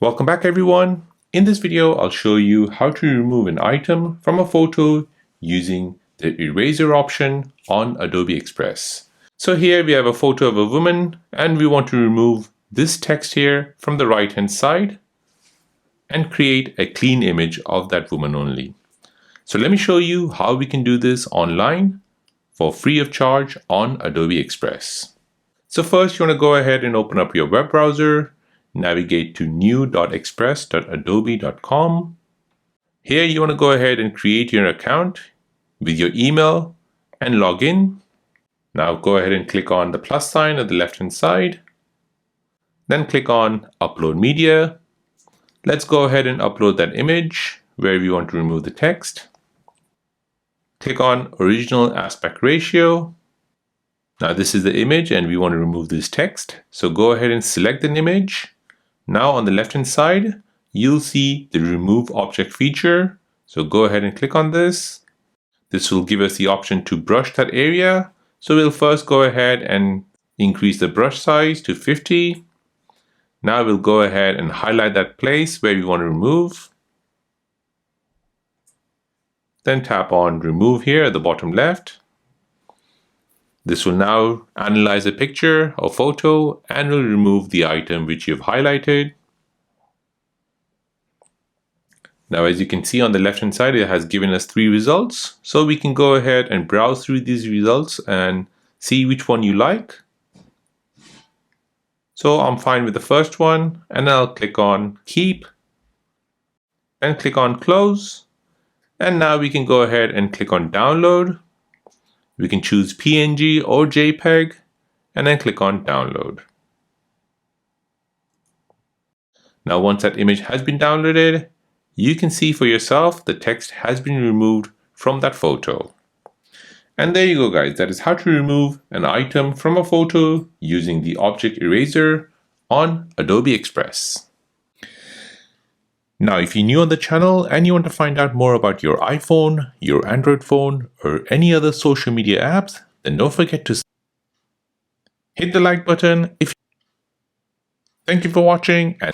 Welcome back everyone. In this video, I'll show you how to remove an item from a photo using the eraser option on Adobe Express. So here we have a photo of a woman and we want to remove this text here from the right hand side and create a clean image of that woman only. So let me show you how we can do this online for free of charge on Adobe Express. So first you want to go ahead and open up your web browser. Navigate to new.express.adobe.com. Here you want to go ahead and create your account with your email and log in. Now go ahead and click on the plus sign at the left hand side. Then click on Upload Media. Let's go ahead and upload that image where we want to remove the text. Click on Original Aspect Ratio. Now this is the image and we want to remove this text. So go ahead and select an image. Now on the left hand side, you'll see the Remove Object feature. So go ahead and click on this. This will give us the option to brush that area. So we'll first go ahead and increase the brush size to 50. Now we'll go ahead and highlight that place where we want to remove. Then tap on Remove here at the bottom left. This will now analyze a picture or photo and will remove the item which you've highlighted. Now, as you can see on the left hand side, it has given us 3 results. So we can go ahead and browse through these results and see which one you like. So I'm fine with the first one and I'll click on Keep and click on Close. And now we can go ahead and click on Download. We can choose PNG or JPEG and then click on Download. Now once that image has been downloaded, you can see for yourself the text has been removed from that photo. And there you go guys, that is how to remove an item from a photo using the object eraser on Adobe Express. Now, if you're new on the channel and you want to find out more about your iPhone, your Android phone, or any other social media apps, then don't forget to hit the like button. Thank you for watching and